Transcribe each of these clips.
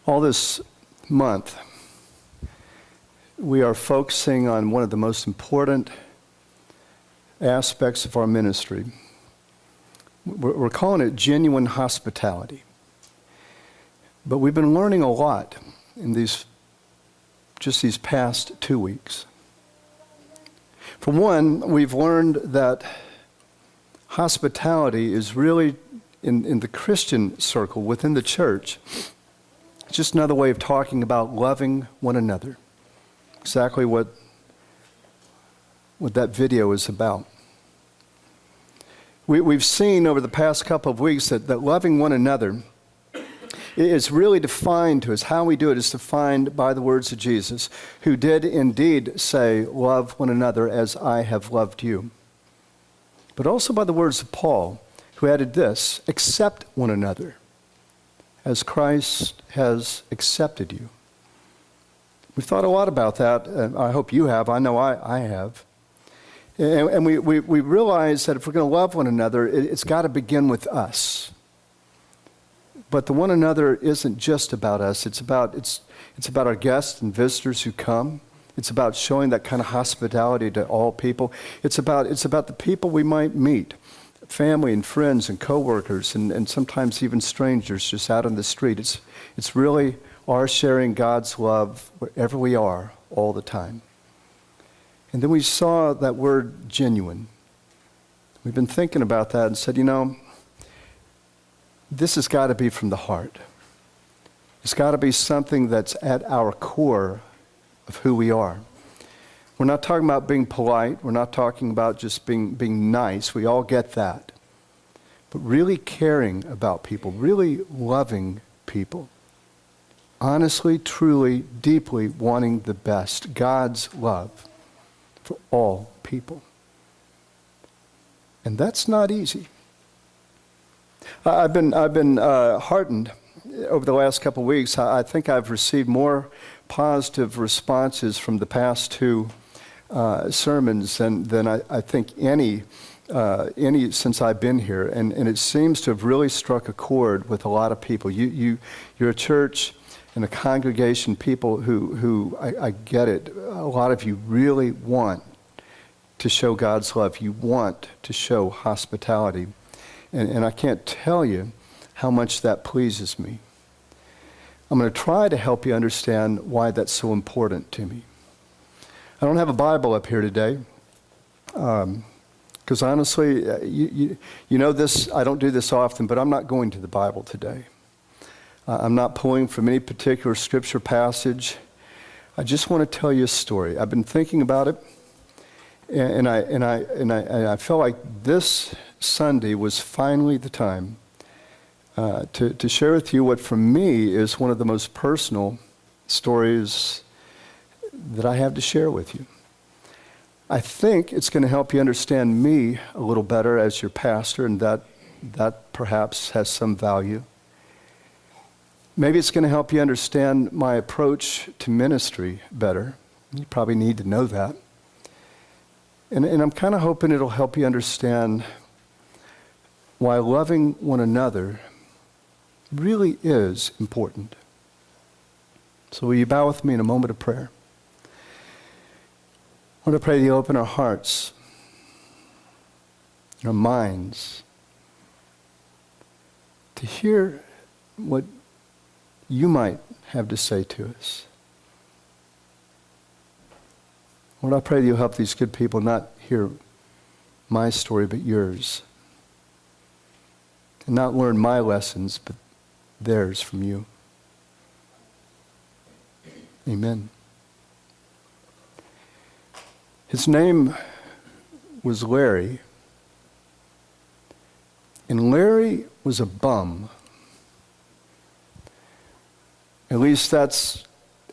All this month, we are focusing on one of the most important aspects of our ministry. We're calling it genuine hospitality. But we've been learning a lot in these past 2 weeks. For one, we've learned that hospitality is really, in the Christian circle, within the church, it's just another way of talking about loving one another. Exactly what that video is about. We've seen over the past couple of weeks that loving one another is really defined to us. How we do it is defined by the words of Jesus, who did indeed say, "Love one another as I have loved you." But also by the words of Paul, who added this, "Accept one another as Christ has accepted you." We've thought a lot about that. I hope you have. I know I have. And we realize that if we're going to love one another, it's got to begin with us. But the one another isn't just about us. It's about our guests and visitors who come. It's about showing that kind of hospitality to all people. It's about the people we might meet, family and friends and coworkers and sometimes even strangers just out on the street. It's really our sharing God's love wherever we are all the time. And then we saw that word genuine. We've been thinking about that and said, this has got to be from the heart. It's got to be something that's at our core of who we are. We're not talking about being polite. We're not talking about just being nice. We all get that. But really caring about people, really loving people. Honestly, truly, deeply wanting the best. God's love for all people. And that's not easy. I've been heartened over the last couple of weeks. I think I've received more positive responses from the past two sermons than I think any since I've been here, and it seems to have really struck a chord with a lot of people. You're a church and a congregation, people who I get it. A lot of you really want to show God's love. You want to show hospitality. And I can't tell you how much that pleases me. I'm going to try to help you understand why that's so important to me. I don't have a Bible up here today. Because honestly, you know this, I don't do this often, but I'm not going to the Bible today. I'm not pulling from any particular scripture passage. I just want to tell you a story. I've been thinking about it, and I felt like this Sunday was finally the time to share with you what for me is one of the most personal stories that I have to share with you. I think it's going to help you understand me a little better as your pastor, and that perhaps has some value. Maybe it's going to help you understand my approach to ministry better. You probably need to know that. And I'm kind of hoping it'll help you understand why loving one another really is important. So will you bow with me in a moment of prayer? I want to pray that you open our hearts, our minds, to hear what you might have to say to us. Lord, I pray that you'll help these good people not hear my story but yours, and not learn my lessons but theirs from you. Amen. His name was Larry, and Larry was a bum. At least that's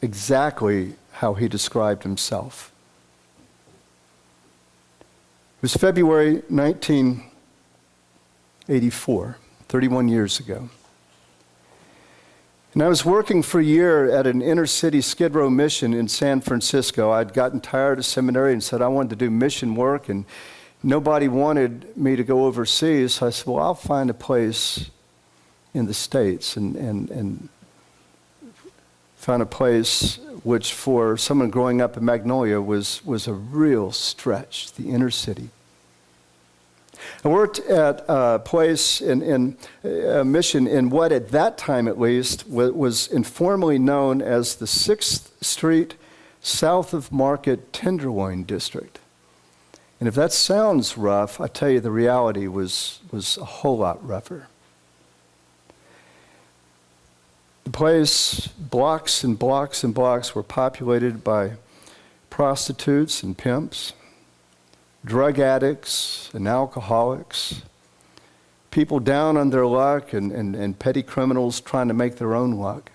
exactly how he described himself. It was February 1984, 31 years ago. And I was working for a year at an inner city Skid Row mission in San Francisco. I'd gotten tired of seminary and said I wanted to do mission work, and nobody wanted me to go overseas. So I said, well, I'll find a place in the States. And found a place which for someone growing up in Magnolia was a real stretch, the inner city. I worked at a place in a mission in what at that time at least was informally known as the 6th Street South of Market Tenderloin District. And if that sounds rough, I tell you the reality was a whole lot rougher. The place, blocks and blocks and blocks, were populated by prostitutes and pimps, drug addicts and alcoholics, people down on their luck and petty criminals trying to make their own luck.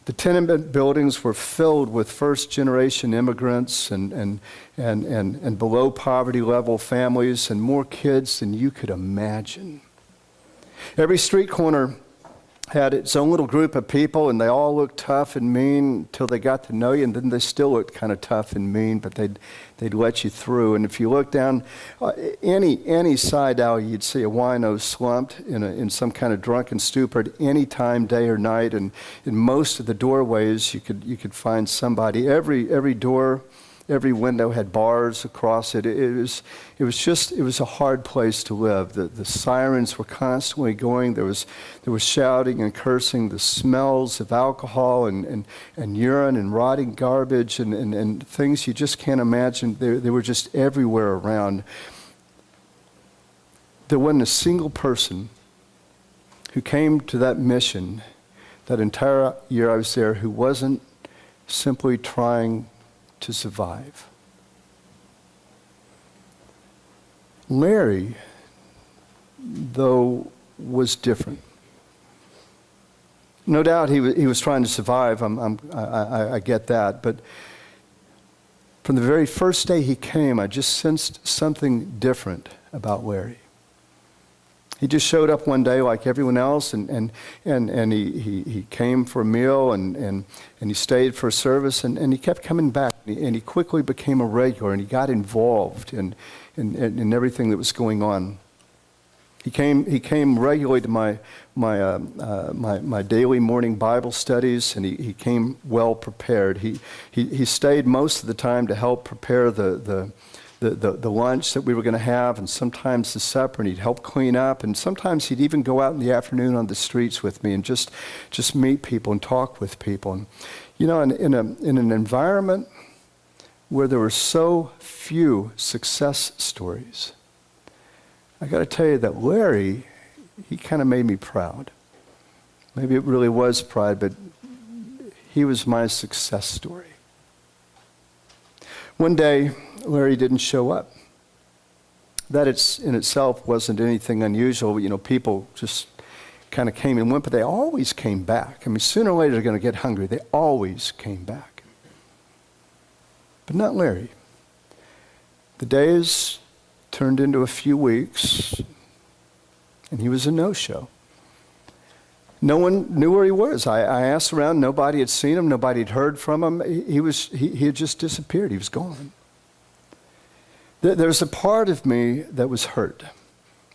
The tenement buildings were filled with first-generation immigrants and below poverty level families and more kids than you could imagine. Every street corner had its own little group of people, and they all looked tough and mean until they got to know you, and then they still looked kind of tough and mean, but they'd let you through. And if you look down any side alley, you'd see a wino slumped in some kind of drunken stupor at any time, day or night. And in most of the doorways, you could find somebody. Every door, every window had bars across it. It was a hard place to live. The sirens were constantly going. There was shouting and cursing. The smells of alcohol and urine and rotting garbage and things you just can't imagine. They were just everywhere around. There wasn't a single person who came to that mission that entire year I was there who wasn't simply trying to survive. Larry, though, was different. No doubt he was trying to survive. I get that. But from the very first day he came, I just sensed something different about Larry. He just showed up one day like everyone else, and he came for a meal, and he stayed for a service, and he kept coming back, and he quickly became a regular, and he got involved in everything that was going on. He came regularly to my daily morning Bible studies, and he came well prepared. He stayed most of the time to help prepare the lunch that we were going to have, and sometimes the supper, and he'd help clean up, and sometimes he'd even go out in the afternoon on the streets with me and just meet people and talk with people. And you know, in an environment where there were so few success stories, I got to tell you that Larry, he kind of made me proud. Maybe it really was pride, but he was my success story. One day, Larry didn't show up. That in itself wasn't anything unusual. You know, people just kind of came and went, but they always came back. I mean, sooner or later they're going to get hungry. They always came back. But not Larry. The days turned into a few weeks, and he was a no-show. No one knew where he was. I asked around. Nobody had seen him. Nobody had heard from him. He had just disappeared. He was gone. There's a part of me that was hurt.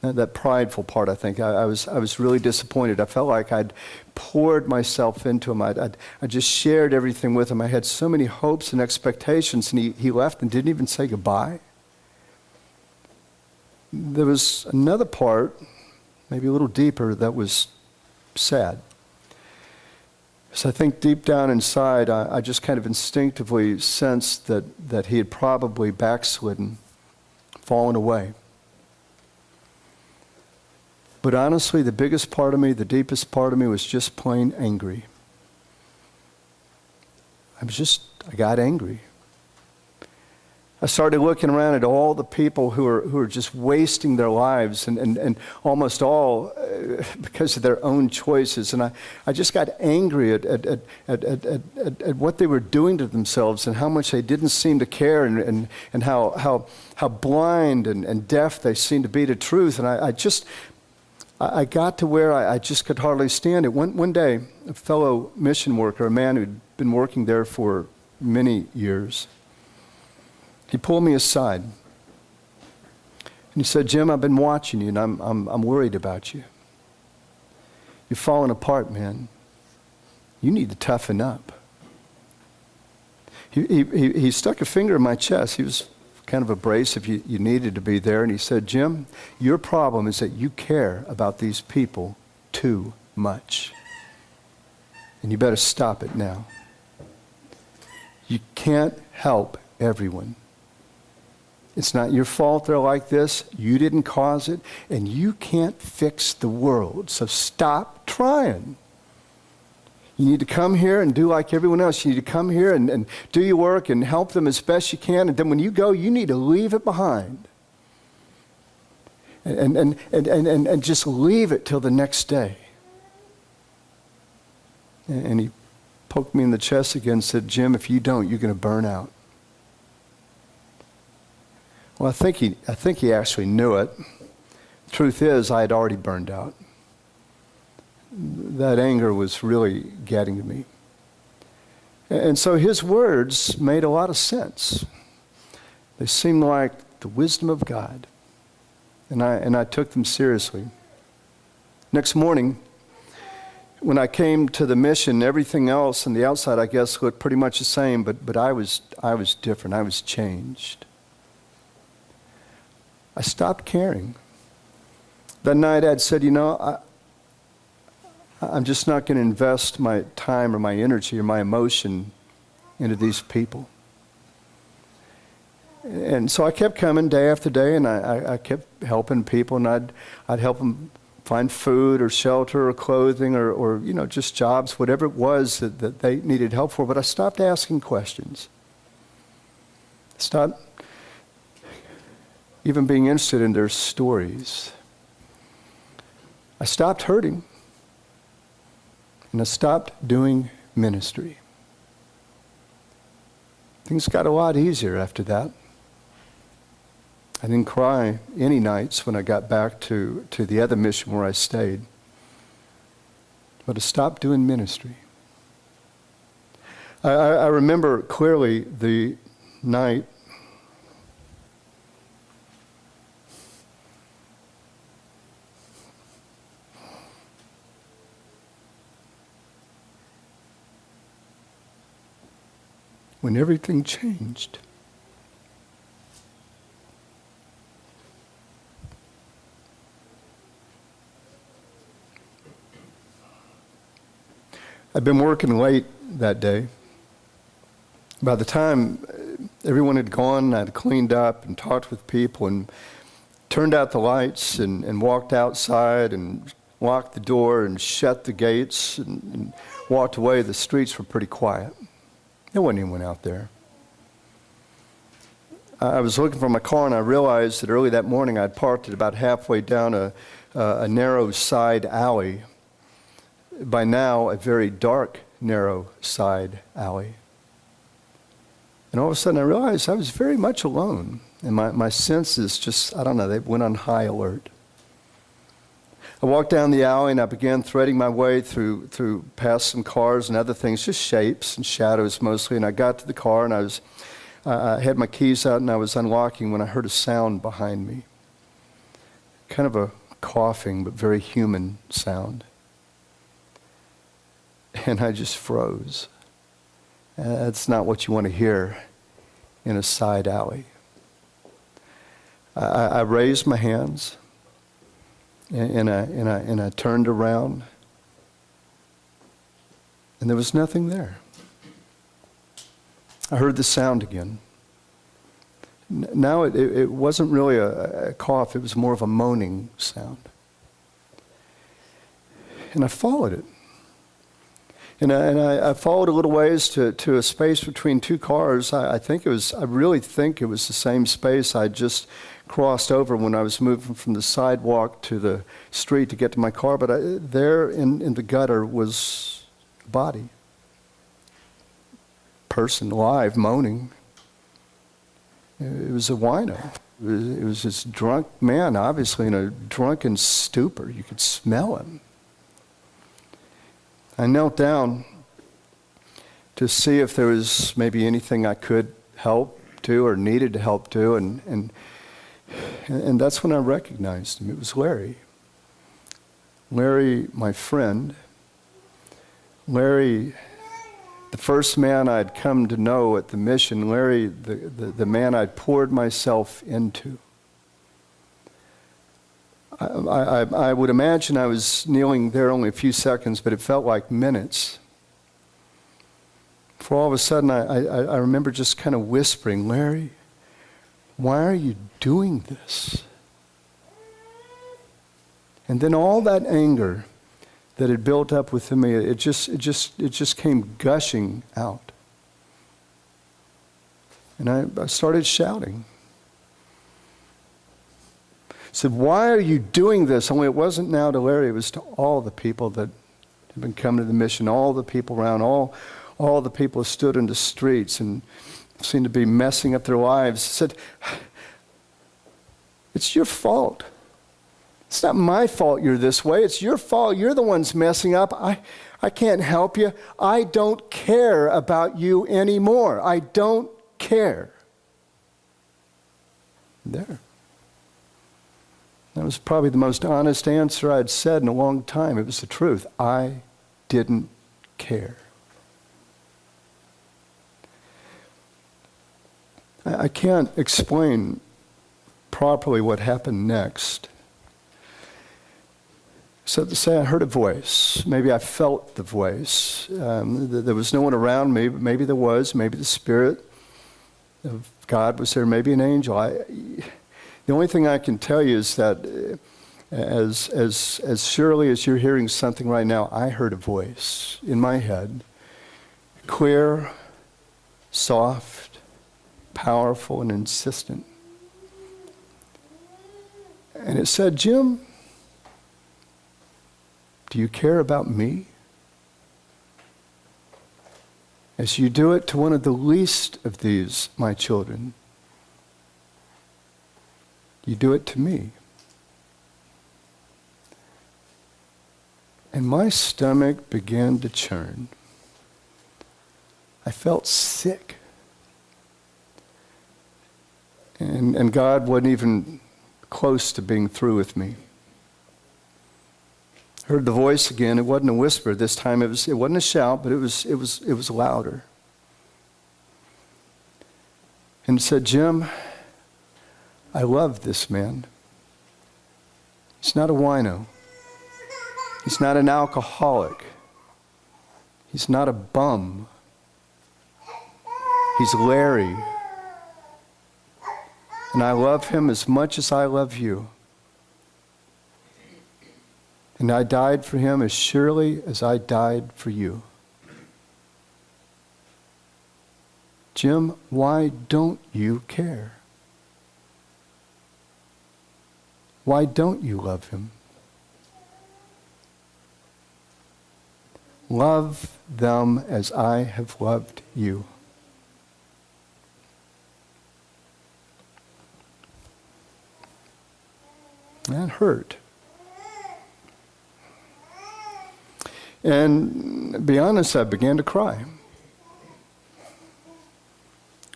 That prideful part, I think. I was really disappointed. I felt like I'd poured myself into him. I just shared everything with him. I had so many hopes and expectations, and he left and didn't even say goodbye. There was another part, maybe a little deeper, that was sad. So I think deep down inside, I just kind of instinctively sensed that he had probably backslidden, fallen away. But honestly, the biggest part of me, the deepest part of me was just plain angry. I got angry. I started looking around at all the people who are just wasting their lives and almost all because of their own choices. And I just got angry at what they were doing to themselves and how much they didn't seem to care and how blind and deaf they seemed to be to truth. And I got to where I just could hardly stand it. One day, a fellow mission worker, a man who'd been working there for many years, he pulled me aside, and he said, "Jim, I've been watching you, and I'm worried about you. You're falling apart, man. you need to toughen up. He stuck a finger in my chest. He was kind of abrasive. You needed to be there. And he said, Jim, your problem is that you care about these people too much. And you better stop it now. You can't help everyone. It's not your fault they're like this. You didn't cause it. And you can't fix the world. So stop trying. You need to come here and do like everyone else. You need to come here and do your work and help them as best you can. And then when you go, you need to leave it behind. And just leave it till the next day. And he poked me in the chest again and said, Jim, if you don't, you're going to burn out. Well, I think he actually knew it. Truth is, I had already burned out. That anger was really getting to me. And so his words made a lot of sense. They seemed like the wisdom of God. And I took them seriously. Next morning, when I came to the mission, everything else on the outside, I guess, looked pretty much the same, but I was different. I was changed. I stopped caring. That night I'd said, I'm just not going to invest my time or my energy or my emotion into these people. And so I kept coming day after day, and I kept helping people, and I'd help them find food or shelter or clothing or just jobs, whatever it was that they needed help for. But I stopped asking questions. Stopped even being interested in their stories. I stopped hurting. And I stopped doing ministry. Things got a lot easier after that. I didn't cry any nights when I got back to the other mission where I stayed. But I stopped doing ministry. I remember clearly the night when everything changed. I'd been working late that day. By the time everyone had gone, I'd cleaned up and talked with people and turned out the lights and walked outside and locked the door and shut the gates and walked away. The streets were pretty quiet. There wasn't anyone out there. I was looking for my car, and I realized that early that morning I'd parked it about halfway down a narrow side alley. By now, a very dark, narrow side alley. And all of a sudden I realized I was very much alone. And my senses just, they went on high alert. I walked down the alley and I began threading my way through past some cars and other things, just shapes and shadows mostly. And I got to the car and I had my keys out and I was unlocking when I heard a sound behind me. Kind of a coughing but very human sound. And I just froze. That's not what you want to hear in a side alley. I raised my hands. And I turned around, and there was nothing there. I heard the sound again. Now it wasn't really a cough, it was more of a moaning sound. And I followed it. And I followed a little ways to a space between two cars. I really think it was the same space I just crossed over when I was moving from the sidewalk to the street to get to my car. But there in the gutter was a body. Person alive, moaning. It was a wino. It was this drunk man, obviously in a drunken stupor. You could smell him. I knelt down to see if there was maybe anything I could help do or needed to help do, and that's when I recognized him. It was Larry. Larry, my friend. Larry, the first man I'd come to know at the mission, Larry, the man I'd poured myself into. I would imagine I was kneeling there only a few seconds, but it felt like minutes. For all of a sudden, I remember just kind of whispering, Larry, why are you doing this? And then all that anger that had built up within me, it just came gushing out. And I started shouting. I said, why are you doing this? Only it wasn't now to Larry, it was to all the people that had been coming to the mission, all the people around, all the people who stood in the streets and seemed to be messing up their lives. I said, it's your fault. It's not my fault you're this way. It's your fault. You're the ones messing up. I can't help you. I don't care about you anymore. I don't care. There. That was probably the most honest answer I'd said in a long time. It was the truth. I didn't care. I can't explain properly what happened next. So to say, I heard a voice. Maybe I felt the voice. There was no one around me, but maybe there was. Maybe the Spirit of God was there. Maybe an angel. The only thing I can tell you is that as surely as you're hearing something right now, I heard a voice in my head. Clear, soft, powerful, and insistent. And it said, Jim, do you care about me? As you do it to one of the least of these, my children, you do it to me. And my stomach began to churn. I felt sick. And God wasn't even close to being through with me. Heard the voice again. It wasn't a whisper this time. It wasn't a shout, but it was louder. And it said, Jim, I love this man. He's not a wino. He's not an alcoholic. He's not a bum. He's Larry. And I love him as much as I love you. And I died for him as surely as I died for you. Jim, why don't you care? Why don't you love him? Love them as I have loved you. That hurt. And to be honest, I began to cry.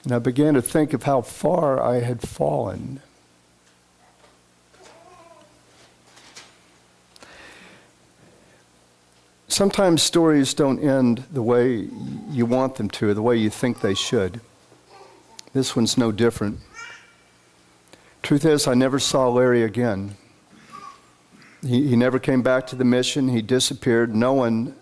And I began to think of how far I had fallen. Sometimes stories don't end the way you want them to, or the way you think they should. This one's no different. Truth is, I never saw Larry again. He never came back to the mission. He disappeared. No one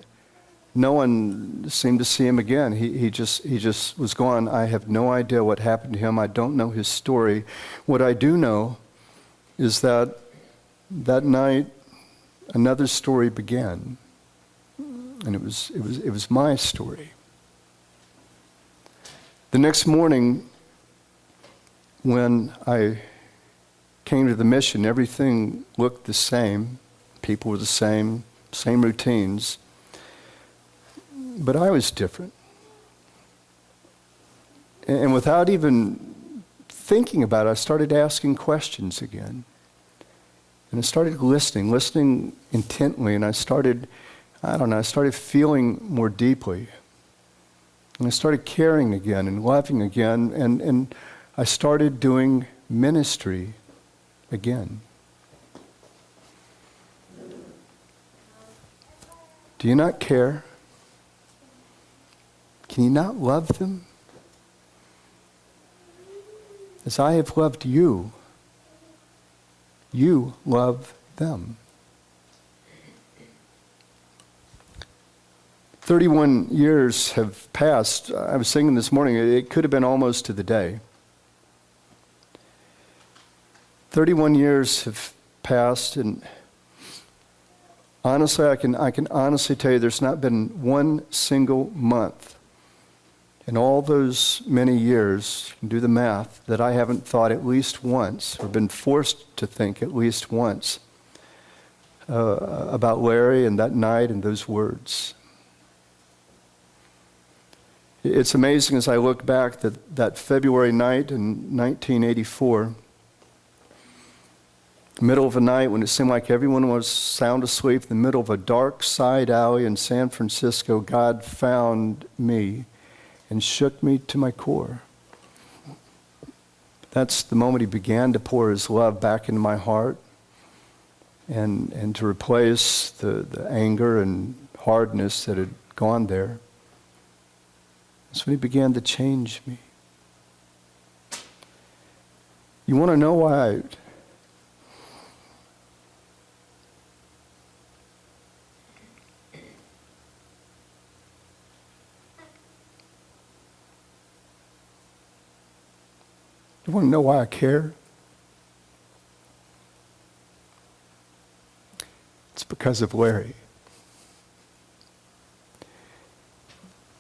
seemed to see him again. He just was gone. I have no idea what happened to him. I don't know his story. What I do know is that night another story began, and it was my story. The next morning, when I came to the mission, everything looked the same. People were the same routines. But I was different. And without even thinking about it, I started asking questions again. And I started listening intently, and I started feeling more deeply. And I started caring again and loving again, and I started doing ministry again. Do you not care? Can you not love them? As I have loved you, you love them. 31 years have passed. I was singing this morning, it could have been almost to the day. 31 years have passed, and honestly, I can honestly tell you there's not been one single month in all those many years, you can do the math, that I haven't thought at least once, or been forced to think at least once, about Larry and that night and those words. It's amazing as I look back that February night in 1984, middle of a night when it seemed like everyone was sound asleep, in the middle of a dark side alley in San Francisco, God found me and shook me to my core. That's the moment he began to pour his love back into my heart and to replace the anger and hardness that had gone there. That's when he began to change me. You want to know why You want to know why I care? It's because of Larry.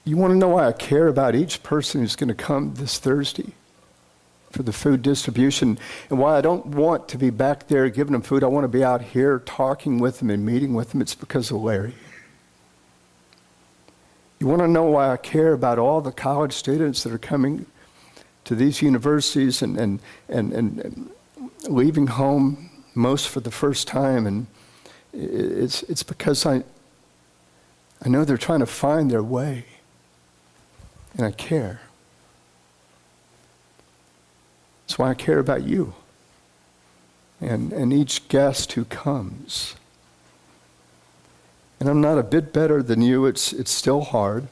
You want to know why I care about each person who's going to come this Thursday for the food distribution, and why I don't want to be back there giving them food. I want to be out here talking with them and meeting with them. It's because of Larry. You want to know why I care about all the college students that are coming to these universities and leaving home, most for the first time, and it's because I know they're trying to find their way, and I care. That's why I care about you and each guest who comes. And I'm not a bit better than you. It's still hard.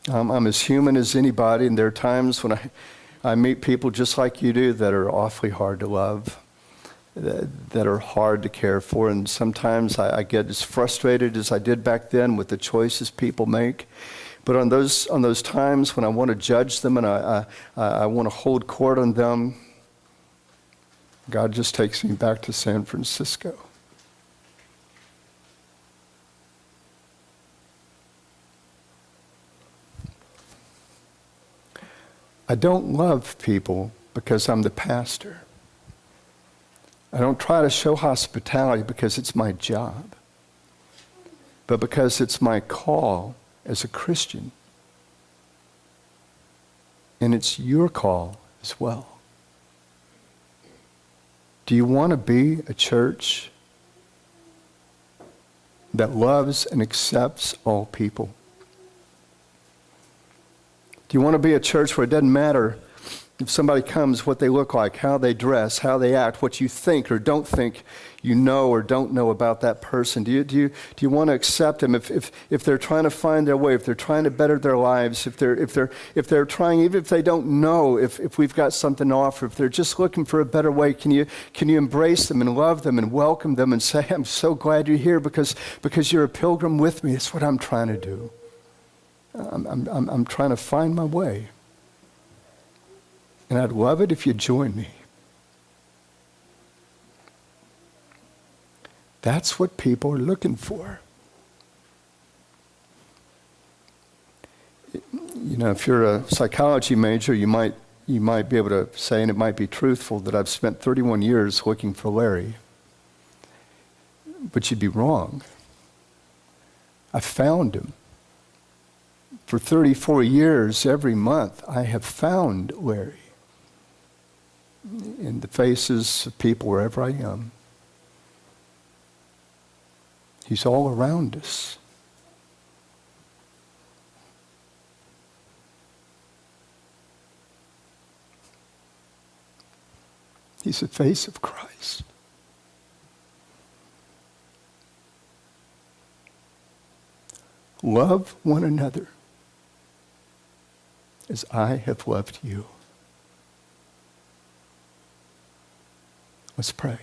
I'm as human as anybody, and there are times when I meet people just like you do that are awfully hard to love, that are hard to care for, and sometimes I get as frustrated as I did back then with the choices people make. But on those times when I want to judge them and I want to hold court on them, God just takes me back to San Francisco. I don't love people because I'm the pastor. I don't try to show hospitality because it's my job, but because it's my call as a Christian. And it's your call as well. Do you want to be a church that loves and accepts all people? Do you want to be a church where it doesn't matter if somebody comes, what they look like, how they dress, how they act, what you think or don't think you know or don't know about that person? Do you want to accept them if they're trying to find their way, if they're trying to better their lives, if they're trying, even if they don't know if we've got something to offer, if they're just looking for a better way, can you embrace them and love them and welcome them and say, I'm so glad you're here because you're a pilgrim with me. It's what I'm trying to do. I'm trying to find my way. And I'd love it if you'd join me. That's what people are looking for. You know, if you're a psychology major, you might be able to say, and it might be truthful, that I've spent 31 years looking for Larry. But you'd be wrong. I found him. For 34 years, every month, I have found Larry in the faces of people wherever I am. He's all around us. He's the face of Christ. Love one another as I have loved you. Let's pray.